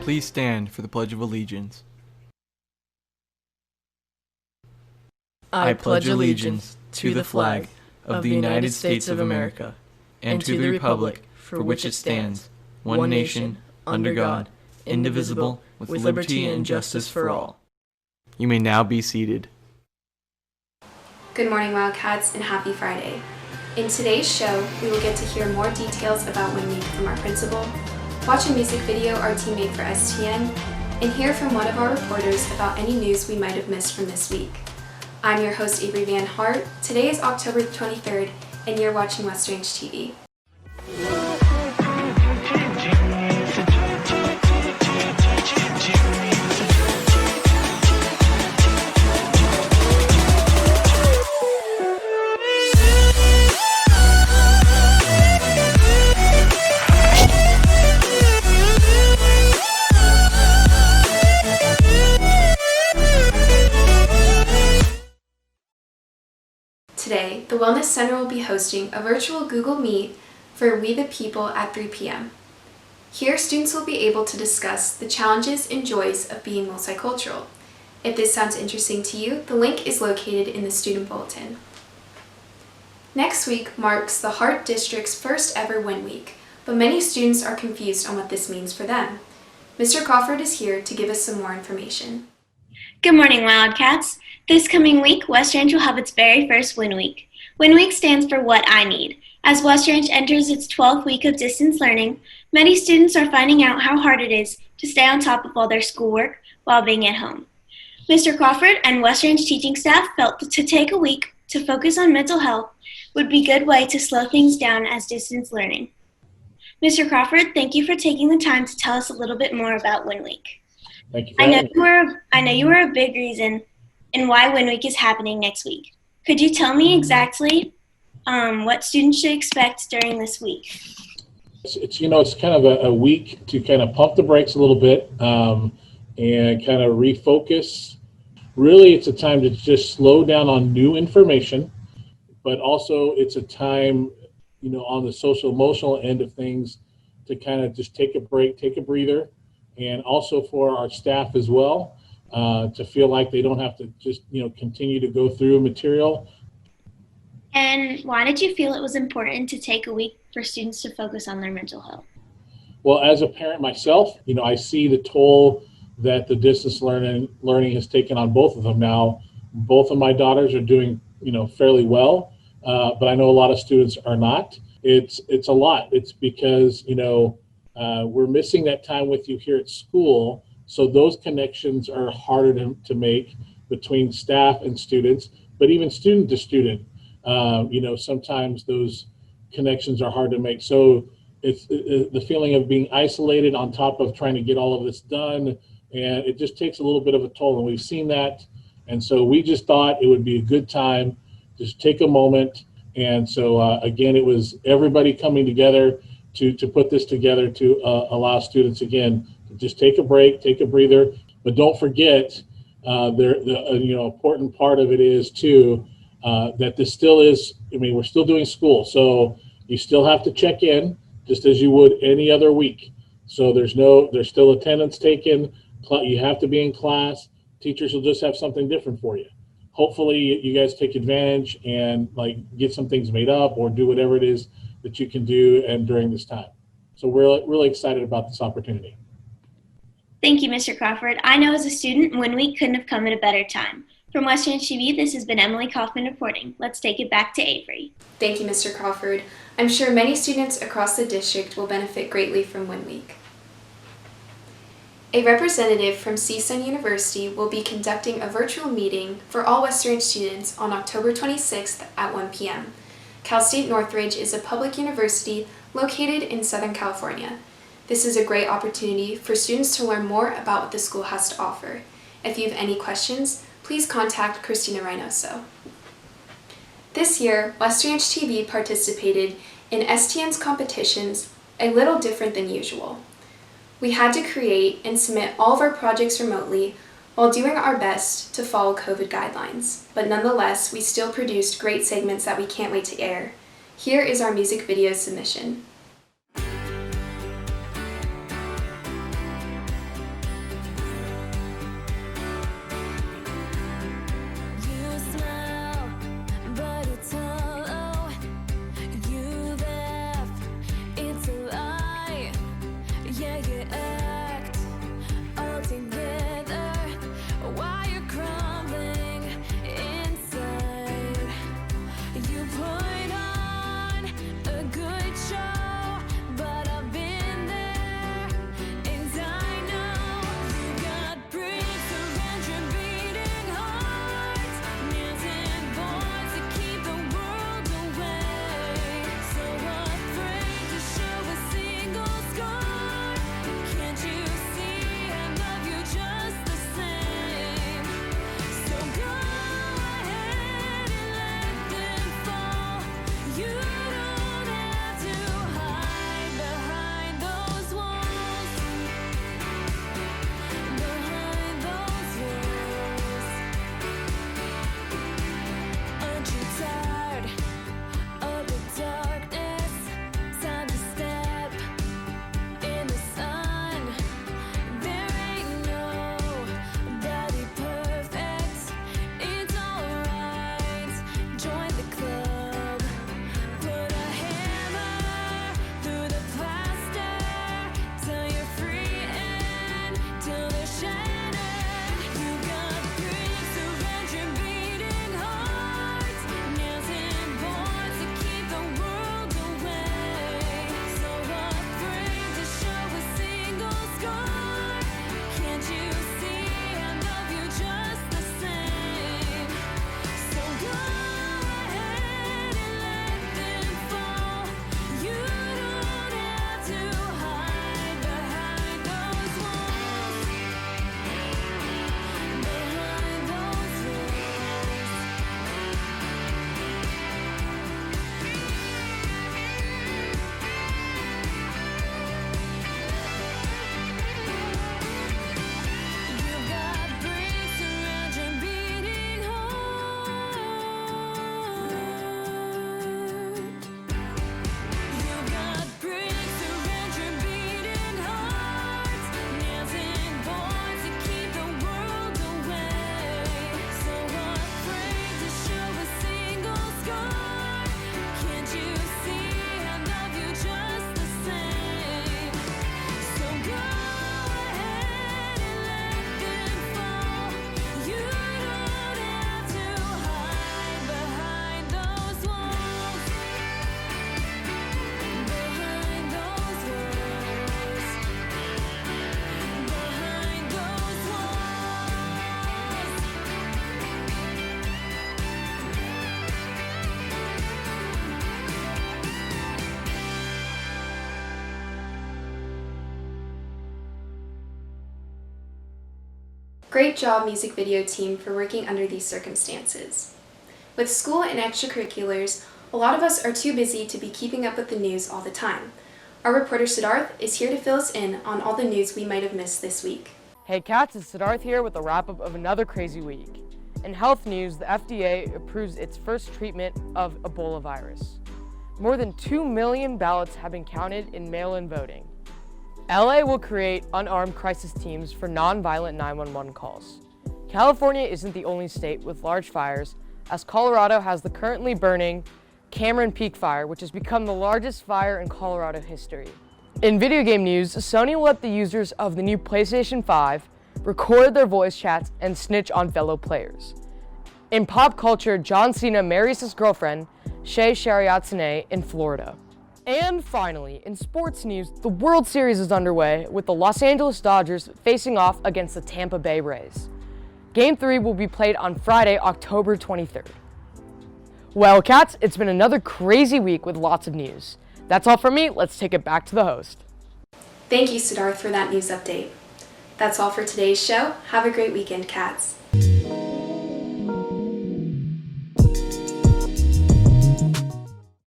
Please stand for the Pledge of Allegiance. I pledge allegiance to the flag of the United States of America and to the republic for which it stands, one nation, under God, indivisible, with liberty and justice for all. You may now be seated. Good morning, Wildcats, and happy Friday. In today's show, we will get to hear more details about Win Week from our principal, watch a music video our team made for STN, and hear from one of our reporters about any news we might have missed from this week. I'm your host, Avery Van Harte. Today is October 23rd, and you're watching West Range TV. Today, the Wellness Center will be hosting a virtual Google Meet for We the People at 3 p.m. Here, students will be able to discuss the challenges and joys of being multicultural. If this sounds interesting to you, the link is located in the student bulletin. Next week marks the Harte District's first ever Win Week, but many students are confused on what this means for them. Mr. Crawford is here to give us some more information. Good morning, Wildcats. This coming week, West Range will have its very first Win Week. Win Week stands for What I Need. As West Range enters its 12th week of distance learning, many students are finding out how hard it is to stay on top of all their schoolwork while being at home. Mr. Crawford and West Range teaching staff felt that to take a week to focus on mental health would be a good way to slow things down as distance learning. Mr. Crawford, thank you for taking the time to tell us a little bit more about Win Week. Thank you. I know you were a big reason in why Win Week is happening next week. Could you tell me exactly what students should expect during this week? It's kind of a week to kind of pump the brakes a little bit and kind of refocus. Really, it's a time to just slow down on new information, but also it's a time, on the social emotional end of things to kind of just take a break, take a breather, and also for our staff as well. To feel like they don't have to just, continue to go through material. And why did you feel it was important to take a week for students to focus on their mental health? Well, as a parent myself, I see the toll that the distance learning has taken on both of them now. Both of my daughters are doing, fairly well, but I know a lot of students are not. It's a lot. It's because, we're missing that time with you here at school. So those connections are harder to make between staff and students, but even student to student. Sometimes those connections are hard to make. So it's the feeling of being isolated on top of trying to get all of this done, and it just takes a little bit of a toll, and we've seen that. And so we just thought it would be a good time, just take a moment. And so again, it was everybody coming together to put this together to allow students, again, just take a break, take a breather, but don't forget the important part of it is too that this still is. We're still doing school, so you still have to check in just as you would any other week. So there's still attendance taken. You have to be in class. Teachers will just have something different for you. Hopefully, you guys take advantage and get some things made up or do whatever it is that you can do and during this time. So we're really excited about this opportunity. Thank you, Mr. Crawford. I know as a student, Win Week couldn't have come at a better time. From West Range TV, this has been Emily Kaufman reporting. Let's take it back to Avery. Thank you, Mr. Crawford. I'm sure many students across the district will benefit greatly from Win Week. A representative from CSUN University will be conducting a virtual meeting for all West Range students on October 26th at 1 p.m. Cal State Northridge is a public university located in Southern California. This is a great opportunity for students to learn more about what the school has to offer. If you have any questions, please contact Christina Reynoso. This year, West Range TV participated in STN's competitions a little different than usual. We had to create and submit all of our projects remotely while doing our best to follow COVID guidelines, but nonetheless, we still produced great segments that we can't wait to air. Here is our music video submission. Great job, music video team, for working under these circumstances. With school and extracurriculars, a lot of us are too busy to be keeping up with the news all the time. Our reporter Siddharth is here to fill us in on all the news we might have missed this week. Hey cats, it's Siddharth here with a wrap-up of another crazy week. In health news, the FDA approves its first treatment of Ebola virus. More than 2 million ballots have been counted in mail-in voting. LA will create unarmed crisis teams for non-violent 911 calls. California isn't the only state with large fires, as Colorado has the currently burning Cameron Peak Fire, which has become the largest fire in Colorado history. In video game news, Sony will let the users of the new PlayStation 5 record their voice chats and snitch on fellow players. In pop culture, John Cena marries his girlfriend, Shay Shariatsune, in Florida. And finally, in sports news, the World Series is underway with the Los Angeles Dodgers facing off against the Tampa Bay Rays. Game 3 will be played on Friday, October 23rd. Well, cats, it's been another crazy week with lots of news. That's all from me. Let's take it back to the host. Thank you, Siddharth, for that news update. That's all for today's show. Have a great weekend, cats.